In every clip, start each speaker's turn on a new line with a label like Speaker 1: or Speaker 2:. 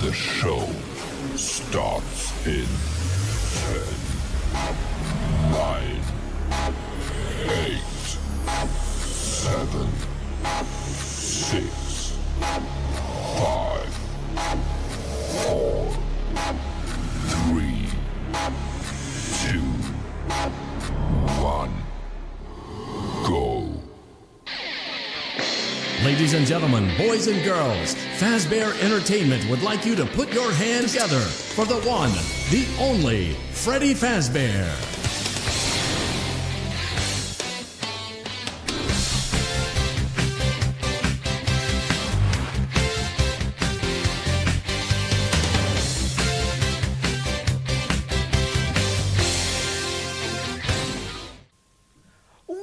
Speaker 1: The show starts in 10, 9, 8, 7, 6, 5, 4, 3, 2, 1, go.
Speaker 2: Ladies and gentlemen, boys and girls, Fazbear Entertainment would like you to put your hands together for the one, the only, Freddy Fazbear.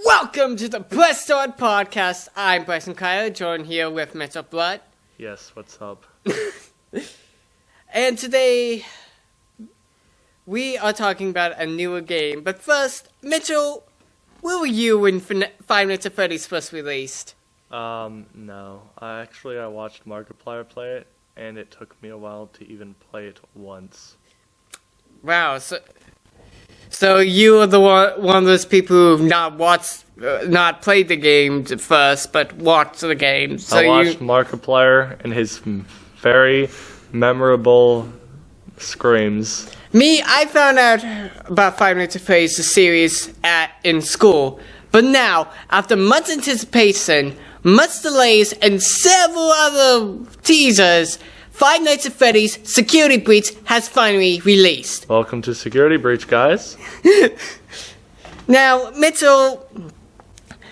Speaker 3: Welcome to the Press Start Podcast. I'm Bryson Kyler, joined here with Mitchell Blood.
Speaker 4: Yes, what's up?
Speaker 3: And today, we are talking about a newer game. But first, Mitchell, where were you when Five Nights at Freddy's first released?
Speaker 4: No. I watched Markiplier play it, and it took me a while to even play it once.
Speaker 3: Wow, so you are the one of those people who've not played the game first, but watched the game. So
Speaker 4: I watched Markiplier and his very memorable screams.
Speaker 3: Me, I found out about Five Nights at Freddy's, the series, in school. But now, after much anticipation, much delays, and several other teasers, Five Nights at Freddy's Security Breach has finally released.
Speaker 4: Welcome to Security Breach, guys.
Speaker 3: Now, Mitchell,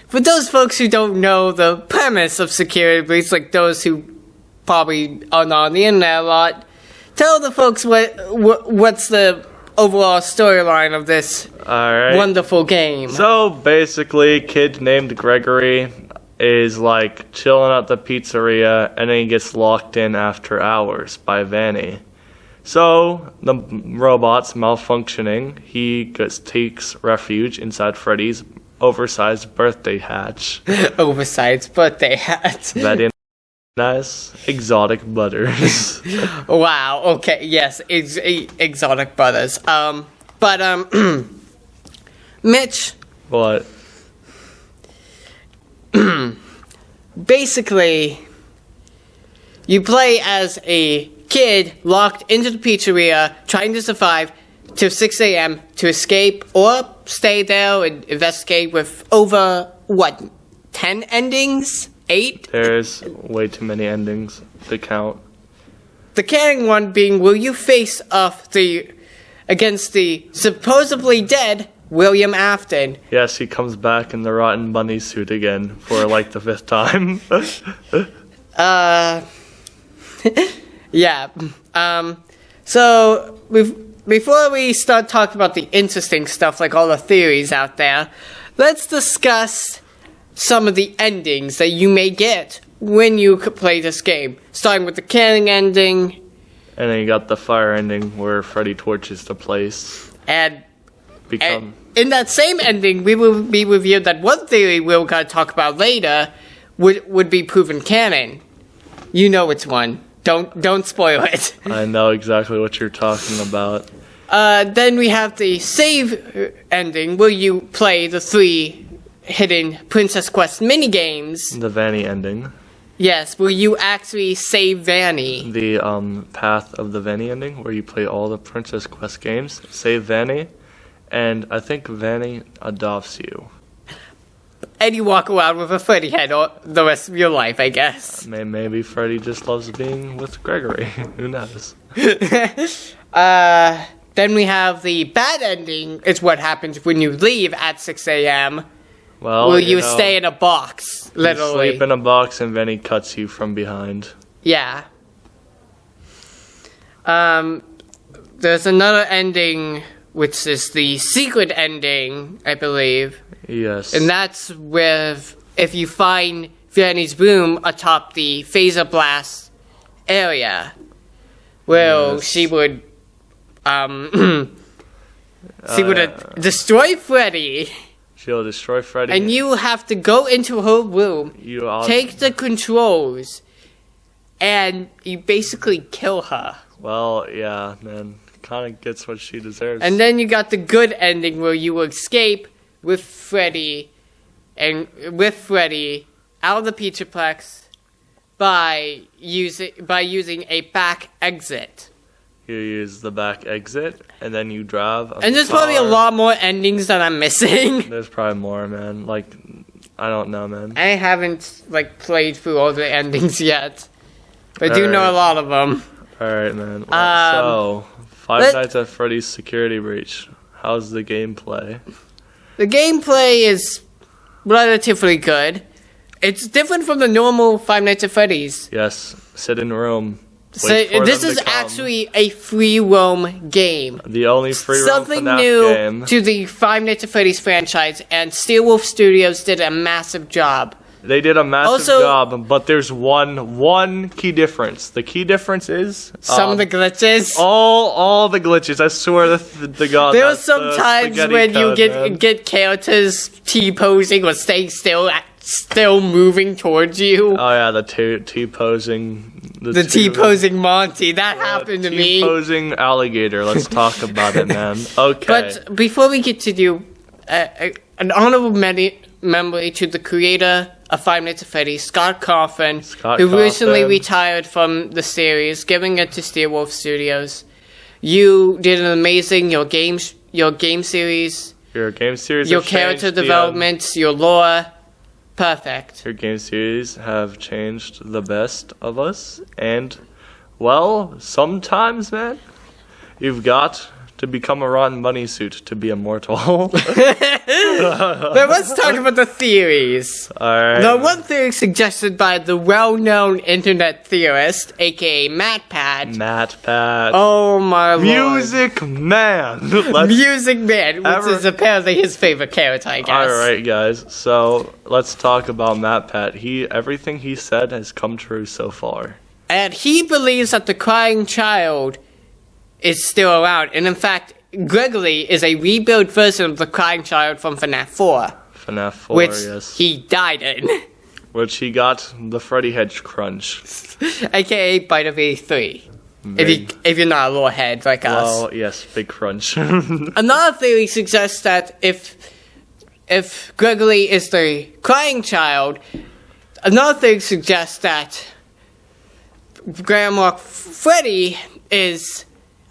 Speaker 3: for those folks who don't know the premise of Security Breach, like those who probably are not on the internet a lot, tell the folks what's the overall storyline of this wonderful game.
Speaker 4: So, basically, kid named Gregory is like chilling at the pizzeria, and then he gets locked in after hours by Vanny. So the robot's malfunctioning. He takes refuge inside Freddy's oversized birthday hatch.
Speaker 3: Oversized birthday hat.
Speaker 4: Very nice. Exotic butters.
Speaker 3: Wow. Okay. Yes. Exotic butters. Mitch.
Speaker 4: What?
Speaker 3: Basically, you play as a kid locked into the pizzeria, trying to survive till 6 a.m. to escape or stay there and investigate with over, 10 endings? 8?
Speaker 4: There's way too many endings to count.
Speaker 3: The caring one being, will you face off against the supposedly dead William Afton?
Speaker 4: Yes, he comes back in the Rotten Bunny suit again for like the 5th time.
Speaker 3: Yeah. So, before we start talking about the interesting stuff, like all the theories out there, let's discuss some of the endings that you may get when you play this game. Starting with the caring ending.
Speaker 4: And then you got the fire ending where Freddy torches the place.
Speaker 3: And in that same ending, we will be revealed that one theory we're going to talk about later would be proven canon. You know which one. Don't spoil it.
Speaker 4: I know exactly what you're talking about.
Speaker 3: Then we have the save ending, where you play the 3 hidden Princess Quest minigames.
Speaker 4: The Vanny ending.
Speaker 3: Yes, where you actually save Vanny.
Speaker 4: The path of the Vanny ending, where you play all the Princess Quest games, save Vanny, and I think Vanny adopts you.
Speaker 3: And you walk around with a Freddy head all the rest of your life, I guess.
Speaker 4: Maybe Freddy just loves being with Gregory. Who knows?
Speaker 3: Then we have the bad ending. It's what happens when you leave at 6 a.m.
Speaker 4: Well,
Speaker 3: will you stay in a box, literally?
Speaker 4: You sleep in a box and Vanny cuts you from behind.
Speaker 3: Yeah. There's another ending, which is the secret ending, I believe.
Speaker 4: Yes.
Speaker 3: And that's with, if you find Vanny's room atop the phaser blast area, well, she would, destroy Freddy.
Speaker 4: She'll destroy Freddy.
Speaker 3: And you have to go into her room, take the controls, and you basically kill her.
Speaker 4: Well, yeah, man. Kind of gets what she deserves.
Speaker 3: And then you got the good ending where you escape with Freddy out of the Pizzaplex by using a back exit.
Speaker 4: You use the back exit, and then you drive.
Speaker 3: And there's probably a lot more endings that I'm missing.
Speaker 4: There's probably more, man. Like, I don't know, man.
Speaker 3: I haven't played through all the endings yet, but I do know a lot of them.
Speaker 4: All right, man. Well, so, Five Nights at Freddy's Security Breach. How's the gameplay?
Speaker 3: The gameplay is relatively good. It's different from the normal Five Nights at Freddy's.
Speaker 4: Yes, sit in room.
Speaker 3: So this is actually a free roam game.
Speaker 4: The only free roam
Speaker 3: Something
Speaker 4: FNAF
Speaker 3: new
Speaker 4: game.
Speaker 3: to the Five Nights at Freddy's franchise, and Steelwolf Studios did a massive job.
Speaker 4: They did a massive job, but there's one key difference. The key difference is
Speaker 3: some of the glitches.
Speaker 4: All the glitches. I swear to God.
Speaker 3: There were some times when you get characters T-posing or staying still moving towards you.
Speaker 4: Oh yeah, the T-posing.
Speaker 3: The T-posing Monty. That happened to me.
Speaker 4: T-posing alligator. Let's talk about it, man. Okay.
Speaker 3: But before we get to do an honorable memory to the creator of Five Nights at Freddy's, Scott Cawthon, who recently retired from the series, giving it to Steelwolf Studios. You did an amazing your game series,
Speaker 4: your game series,
Speaker 3: your character development, your lore. Perfect.
Speaker 4: Your game series have changed the best of us, and well, sometimes, man, you've got to become a rotten bunny suit to be immortal.
Speaker 3: But let's talk about the theories.
Speaker 4: Alright.
Speaker 3: The one theory suggested by the well-known internet theorist, aka MatPat. Oh my lord.
Speaker 4: Music Man.
Speaker 3: Music Man, which is apparently his favorite character, I guess.
Speaker 4: Alright, guys. So, let's talk about MatPat. Everything he said has come true so far.
Speaker 3: And he believes that the crying child is still around. And in fact, Gregory is a rebuilt version of the crying child from Fnaf 4.
Speaker 4: Fnaf 4,
Speaker 3: which
Speaker 4: yes.
Speaker 3: he died in.
Speaker 4: Which he got the Freddy Hedge Crunch.
Speaker 3: AKA Bite of 83. If you're not a lore head like us.
Speaker 4: Well, yes, big crunch.
Speaker 3: Another theory suggests that if Gregory is the crying child, another theory suggests that Grandma Freddy is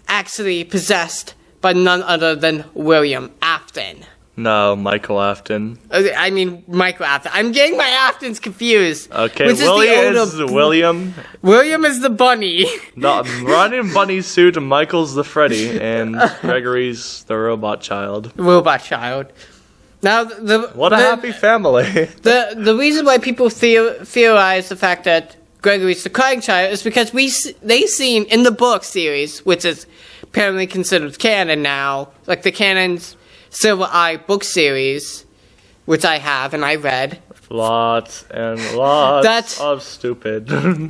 Speaker 3: actually possessed by none other than William Afton.
Speaker 4: No, Michael Afton.
Speaker 3: I mean, Michael Afton. I'm getting my Aftons confused.
Speaker 4: Okay, William.
Speaker 3: William is the bunny.
Speaker 4: No, running bunny suit, and Michael's the Freddy, and Gregory's the robot child.
Speaker 3: Robot child. Now,
Speaker 4: what a happy family.
Speaker 3: The reason why people theorize the fact that Gregory's the crying child is because they seen in the book series, which is apparently considered canon now, like the canon's Silver Eye book series, which I have and I read.
Speaker 4: Lots and lots of stupid. In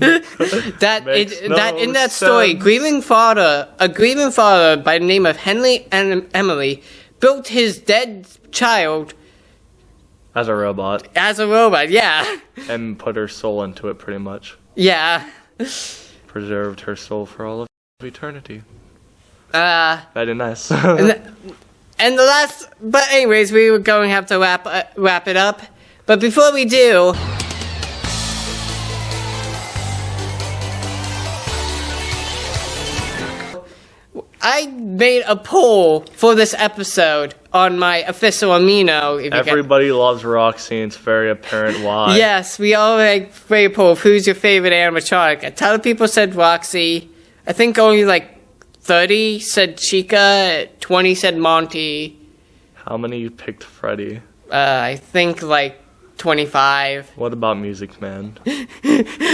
Speaker 3: that story, a grieving father by the name of Henry and Emily built his dead child
Speaker 4: as a robot.
Speaker 3: Yeah. And
Speaker 4: put her soul into it, pretty much.
Speaker 3: Yeah.
Speaker 4: Preserved her soul for all of eternity.
Speaker 3: Very
Speaker 4: nice.
Speaker 3: But anyways, we were going to have to wrap it up. But before we do, I made a poll for this episode on my official amino.
Speaker 4: Everybody loves Roxy, and it's very apparent why.
Speaker 3: Yes, we all made a poll of who's your favorite animatronic. A ton of people said Roxy. I think only 30 said Chica, 20 said Monty.
Speaker 4: How many picked Freddy?
Speaker 3: I think 25.
Speaker 4: What about Music Man?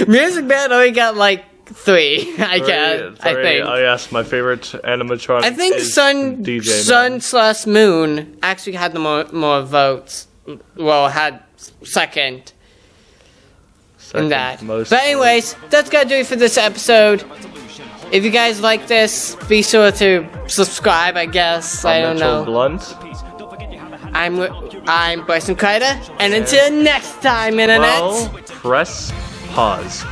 Speaker 3: Music Man only got 3, I guess. I think.
Speaker 4: Oh yes, my favorite animatronic.
Speaker 3: I think
Speaker 4: is
Speaker 3: Sun/Moon actually had the more votes. Well, had second in that. But anyways, that's gonna do it for this episode. If you guys like this, be sure to subscribe. I guess I don't know.
Speaker 4: BLOUNT.
Speaker 3: I'm BRYSON KREIDER, and until next time, Internet.
Speaker 4: Well, press pause.